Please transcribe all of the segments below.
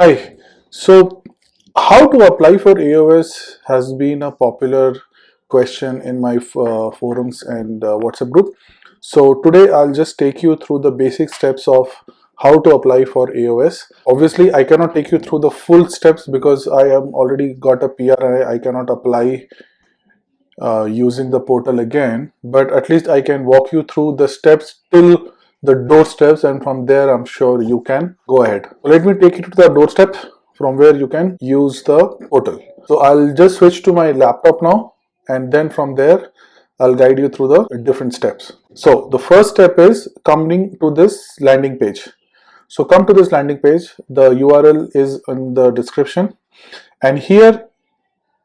Hi. So, how to apply for AOS has been a popular question in my forums and WhatsApp group. So, today I'll just take you through the basic steps of how to apply for AOS. Obviously, I cannot take you through the full steps because I am already got a PR and I cannot apply using the portal again, but at least I can walk you through the steps till the door steps, and from there I'm sure you can go ahead. Let me take you to the doorstep from where you can use the portal. So I'll just switch to my laptop now, and then from there I'll guide you through the different steps. So the first step is coming to this landing page. So come to this landing page. The URL is in the description, and here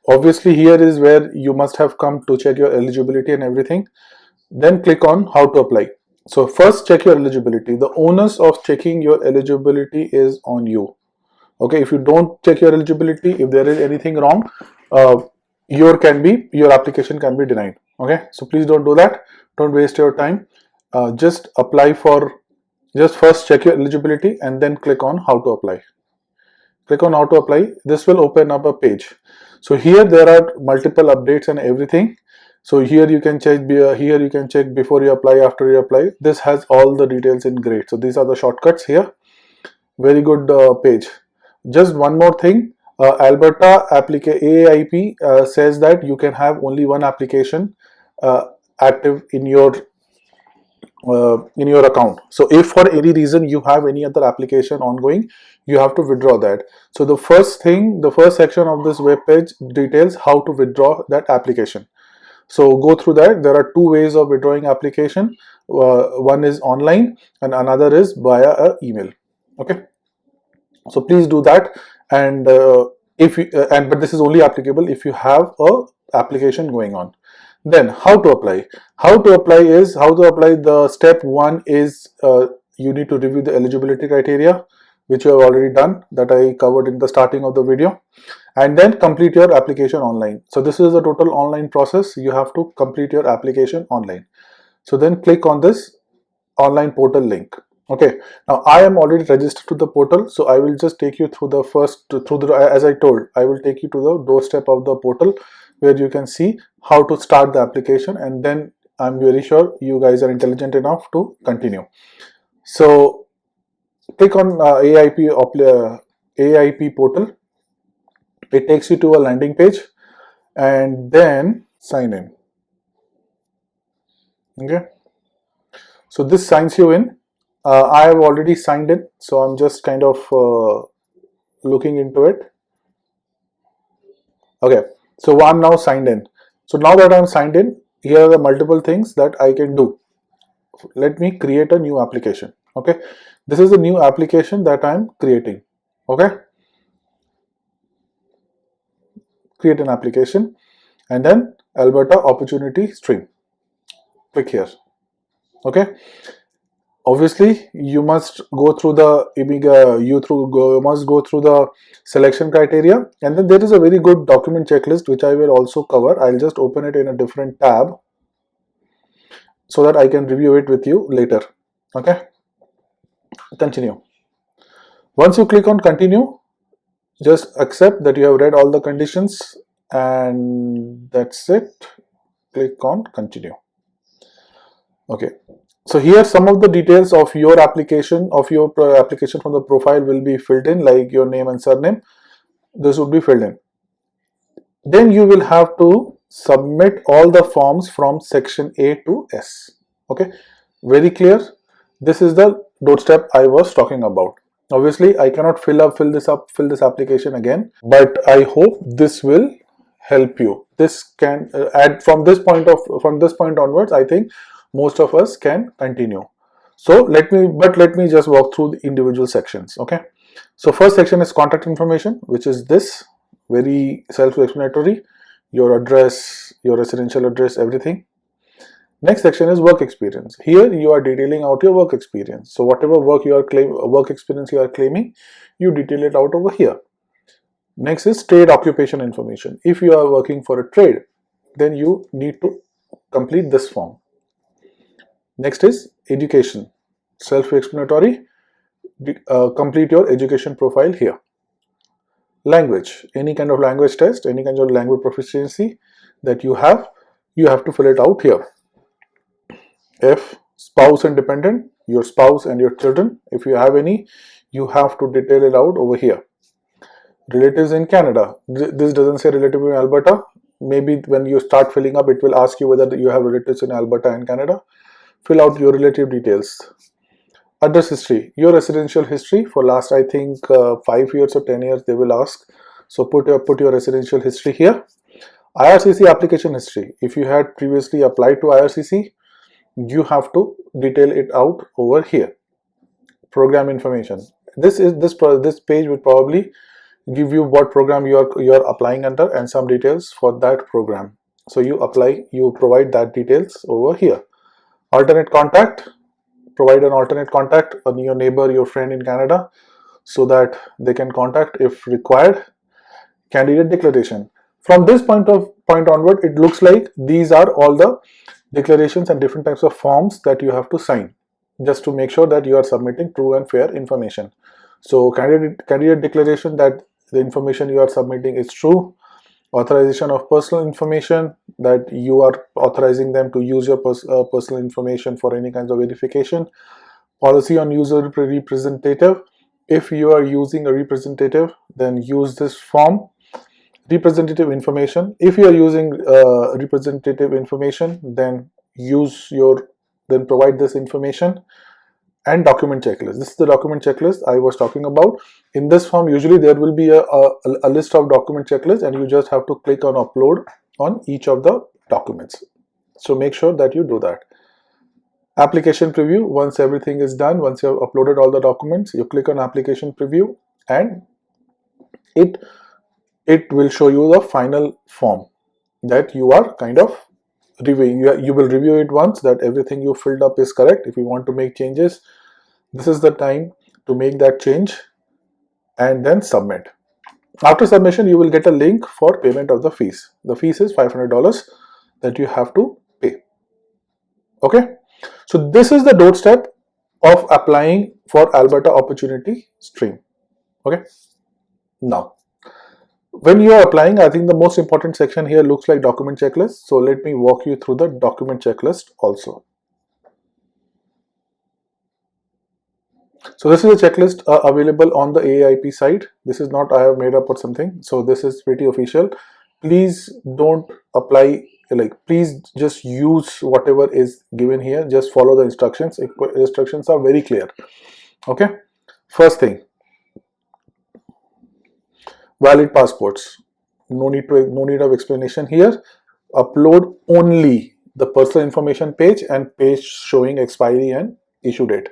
obviously here is where you must have come to check your eligibility and everything. Then click on how to apply. So first check your eligibility. The onus of checking your eligibility is on you. Okay, if you don't check your eligibility, if there is anything wrong, your application can be denied. Okay, so please don't do that. Don't waste your time. Just first check your eligibility and then click on how to apply. Click on how to apply. This will open up a page. So here there are multiple updates and everything. So here you can check before you apply, after you apply. This has all the details in gray. So these are the shortcuts here. Very good page. Just one more thing. Alberta Aaip says that you can have only one application active in your account. So if for any reason you have any other application ongoing, you have to withdraw that. So the first section of this web page details how to withdraw that application. So go through that. There are two ways of withdrawing application. One is online and another is via email. Okay, so please do that. And but this is only applicable if you have a application going on. Then how to apply? The step one is you need to review the eligibility criteria, which you have already done, that I covered in the starting of the video, and then complete your application online. So this is a total online process. You have to complete your application online. So then click on this online portal link. Okay, now I am already registered to the portal, so I will just take you through as I told, I will take you to the doorstep of the portal where you can see how to start the application, and then I'm very sure you guys are intelligent enough to continue. So click on Aaip portal. It takes you to a landing page, and then sign in. Okay, so this signs you in. I have already signed in, so I'm just kind of looking into it. Okay, so I'm now signed in. So now that I'm signed in, here are the multiple things that I can do. Let me create a new application. Okay, this is a new application that I'm creating. Okay, create an application, and then Alberta opportunity stream. Click here. Okay, obviously you must go through the selection criteria, and then there is a very good document checklist which I will also cover. I'll just open it in a different tab so that I can review it with you later. Okay, continue. Once you click on continue, just accept that you have read all the conditions, and that's it. Click on continue. Okay, so here some of the details of your application from the profile will be filled in, like your name and surname. This would be filled in. Then you will have to submit all the forms from section A to S. Okay, very clear. This is the doorstep I was talking about. Obviously I cannot fill this application again, but I hope this will help you. This can add from this point onwards, I think most of us can continue. So let me just walk through the individual sections. Okay, so first section is contact information, which is this, very self-explanatory, your address, your residential address, everything. Next section is work experience. Here you are detailing out your work experience. So whatever work experience you are claiming, you detail it out over here. Next is trade occupation information. If you are working for a trade, then you need to complete this form. Next is education, self-explanatory. Complete your education profile here. language, any kind of language test, any kind of language proficiency that you have to fill it out here. If spouse and dependent, your spouse and your children, if you have any, you have to detail it out over here. Relatives in Canada, this doesn't say relative in Alberta. Maybe when you start filling up, it will ask you whether you have relatives in Alberta and Canada. Fill out your relative details. Address history, your residential history for last, I think 5 years or 10 years they will ask. So put your residential history here. IRCC application history, if you had previously applied to IRCC, you have to detail it out over here. Program information, this page will probably give you what program you are applying under and some details for that program. So you provide that details over here. Alternate contact, provide an alternate contact on your neighbor, your friend in Canada, so that they can contact if required. Candidate declaration, from this point onward, it looks like these are all the declarations and different types of forms that you have to sign, just to make sure that you are submitting true and fair information. So candidate declaration that the information you are submitting is true. Authorization of personal information, that you are authorizing them to use your personal information for any kinds of verification. Policy on user representative, if you are using a representative, then use this form. Representative information, if you are using representative information, then provide this information. And document checklist, this is the document checklist I was talking about. In this form, usually there will be a list of document checklists, and you just have to click on upload on each of the documents. So make sure that you do that. Application preview, once everything is done, once you have uploaded all the documents, you click on application preview and it will show you the final form that you are kind of reviewing. You will review it once, that everything you filled up is correct. If you want to make changes, this is the time to make that change and then submit. After submission, you will get a link for payment of the fees. The fees is $500 that you have to pay. Okay, so this is the doorstep of applying for Alberta Opportunity Stream. Okay, now when you are applying, I think the most important section here looks like document checklist. So let me walk you through the document checklist also. So this is a checklist available on the AIP site. This is not I have made up or something. So this is pretty official. Please don't apply, please just use whatever is given here. Just follow the instructions. Instructions are very clear. Okay. First thing, valid passports. No need of explanation here. Upload only the personal information page and page showing expiry and issue date.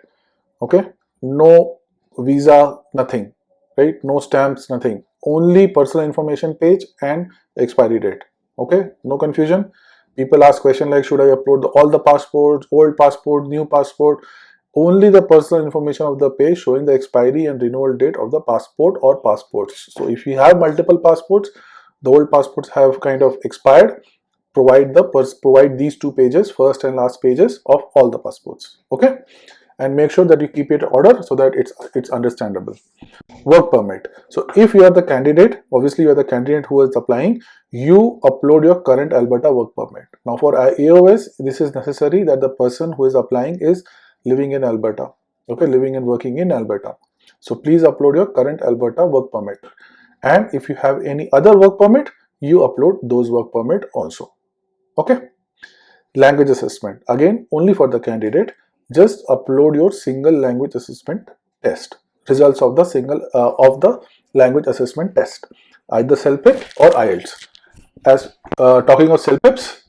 Okay, no visa, nothing, right? No stamps, nothing. Only personal information page and expiry date. Okay, no confusion. People ask question like, should I upload all the passports, old passport, new passport? Only the personal information of the page showing the expiry and renewal date of the passport or passports. So if you have multiple passports, the old passports have kind of expired, provide these two pages, first and last pages of all the passports. Okay, and make sure that you keep it in order so that it's understandable. Work permit. So if you are the candidate, obviously you are the candidate who is applying, you upload your current Alberta work permit. Now for AOS, this is necessary that the person who is applying is living in Alberta. Okay, living and working in Alberta. So please upload your current Alberta work permit. And if you have any other work permit, you upload those work permit also. Okay. Language assessment. Again, only for the candidate. Just upload your single language assessment test. Results of the language assessment test. Either CELPIP or IELTS. As talking of CELPIPs,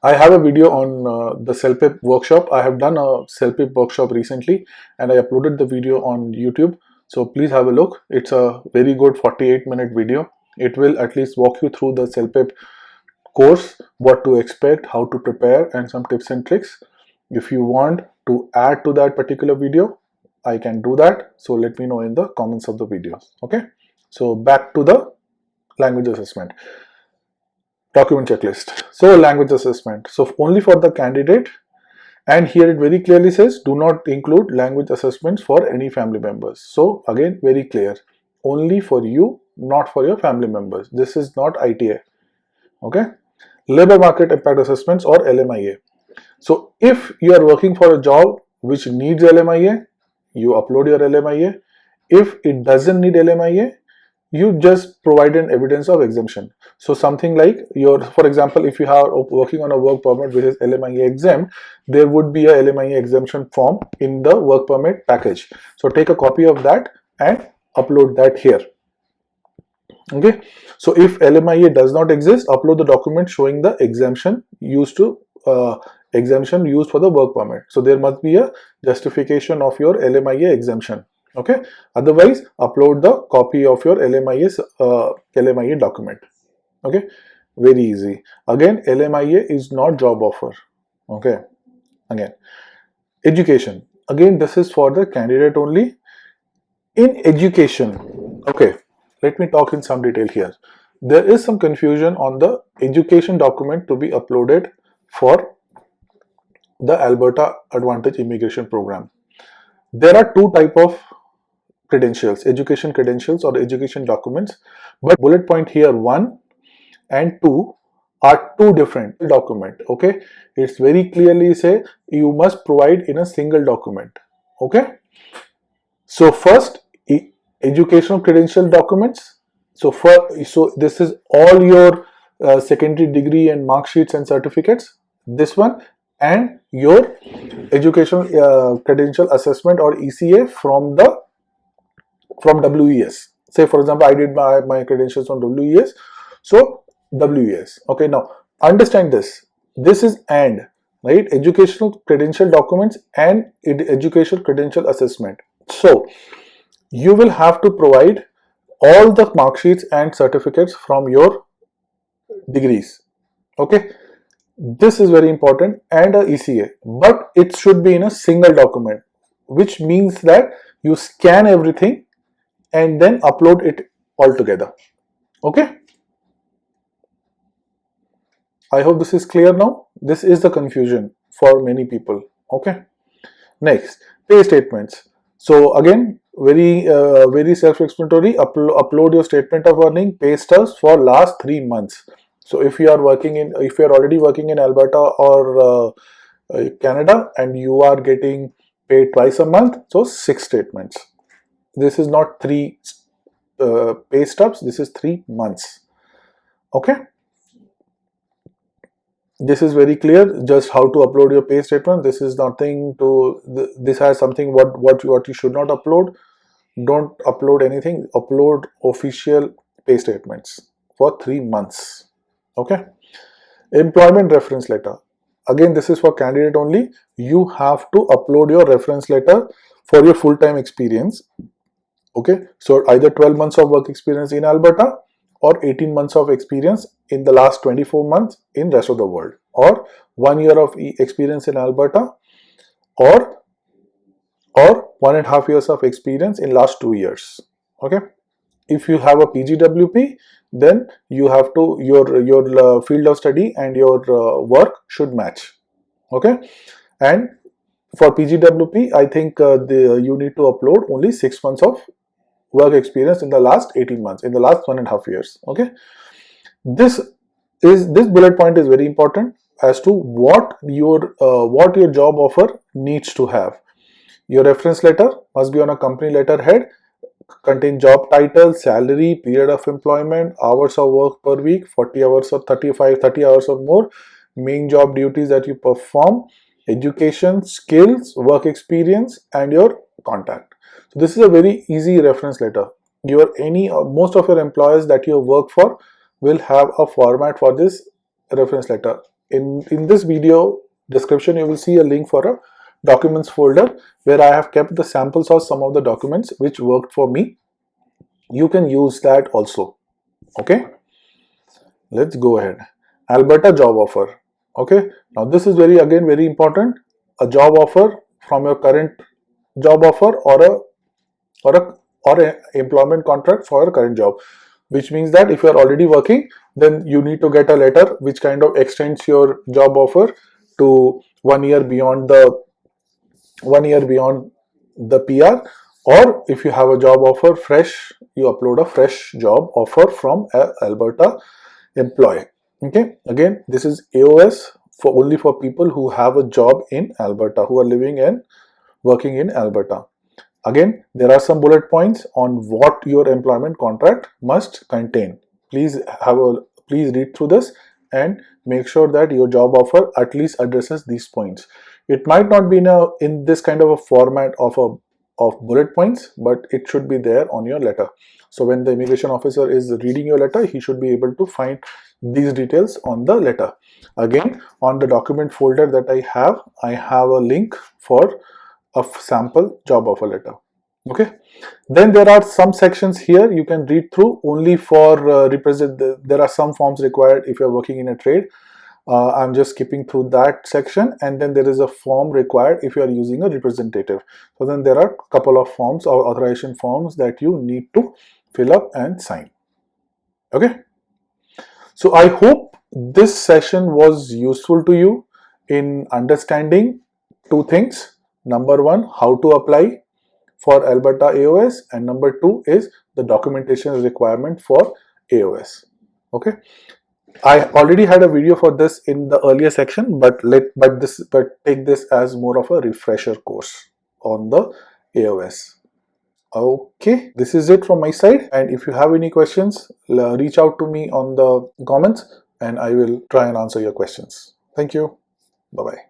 I have a video on the CELPIP workshop. I have done a CELPIP workshop recently and I uploaded the video on YouTube. So please have a look. It's a very good 48-minute video. It will at least walk you through the CELPIP course, what to expect, how to prepare, and some tips and tricks. If you want to add to that particular video, I can do that. So let me know in the comments of the videos. Okay. So back to the language assessment. Document checklist. So language assessment. So only for the candidate, and here it very clearly says do not include language assessments for any family members. So again, very clear. only for you, not for your family members. This is not ITA. Okay. Labor market impact assessments or LMIA. So if you are working for a job which needs LMIA, you upload your LMIA. If it doesn't need LMIA, you just provide an evidence of exemption. So something like for example, if you are working on a work permit which is LMIA exempt, there would be a LMIA exemption form in the work permit package. So take a copy of that and upload that here. Okay. So if LMIA does not exist, upload the document showing the exemption used for the work permit. So there must be a justification of your LMIA exemption. Okay. Otherwise, upload the copy of your LMIA document. Okay. Very easy. Again, LMIA is not job offer. Okay. Again, education. Again, this is for the candidate only. In education, okay, let me talk in some detail here. There is some confusion on the education document to be uploaded for the Alberta Advantage Immigration Program. There are two types of credentials, education credentials or education documents, but bullet point here 1 and 2 are two different documents. Okay, it's very clearly say you must provide in a single document. Okay. So first, educational credential documents. So this is all your secondary degree and mark sheets and certificates. This one and your educational credential assessment or ECA from WES. Say for example, I did my credentials from WES. So WES. Okay. Now understand this. This is and right, educational credential documents and educational credential assessment. So you will have to provide all the mark sheets and certificates from your degrees. Okay, this is very important, and a ECA, but it should be in a single document, which means that you scan everything and then upload it all together. Okay, I hope this is clear now. This is the confusion for many people. Okay, next, pay statements. So again, very self-explanatory. Upload your statement of earning, pay stubs for last 3 months. So if you are already working in Alberta or Canada and you are getting paid twice a month, so 6 statements. This is not 3 pay stubs. This is 3 months. Okay. This is very clear, just how to upload your pay statement. This is nothing to, this has something what you should not upload. Don't upload anything. Upload official pay statements for 3 months. Okay. Employment reference letter. Again, this is for candidate only. You have to upload your reference letter for your full-time experience. Okay. So either 12 months of work experience in Alberta or 18 months of experience in the last 24 months in rest of the world, or 1 year of experience in Alberta, or 1.5 years of experience in last 2 years. Okay. If you have a PGWP, then you have to your field of study and your work should match. Okay. And for PGWP, I think you need to upload only 6 months of work experience in the last 18 months, in the last 1.5 years. Okay. This bullet point is very important as to what your job offer needs to have. Your reference letter must be on a company letterhead, contain job title, salary, period of employment, hours of work per week, 40 hours or 30 hours or more, main job duties that you perform, education, skills, work experience, and your contact. So this is a very easy reference letter. Most of your employers that you work for will have a format for this reference letter. In this video description, you will see a link for a documents folder where I have kept the samples of some of the documents which worked for me. You can use that also. Okay, let's go ahead. Alberta job offer. Okay, now this is very important. A job offer from your current job offer or a employment contract for your current job, which means that if you are already working, then you need to get a letter which kind of extends your job offer to 1 year beyond the PR, Or if you have a job offer fresh, you upload a fresh job offer from a Alberta employee. Okay, again, this is AOS for only for people who have a job in Alberta, who are living and working in Alberta. Again, there are some bullet points on what your employment contract must contain. Please read through this and make sure that your job offer at least addresses these points. It might not be in this kind of a format of bullet points, but it should be there on your letter. So when the immigration officer is reading your letter, he should be able to find these details on the letter. Again, on the document folder that I have a link for a sample job offer letter. Okay, then there are some sections here you can read through only for there are some forms required if you're working in a trade. I'm just skipping through that section, and then there is a form required if you are using a representative. So then there are a couple of forms or authorization forms that you need to fill up and sign. Okay, so I hope this session was useful to you in understanding two things. Number one, how to apply for Alberta AOS, and number two is the documentation requirement for AOS. Okay, I already had a video for this in the earlier section, but take this as more of a refresher course on the AOS. Okay, this is it from my side, and if you have any questions, reach out to me on the comments and I will try and answer your questions. Thank you. Bye bye.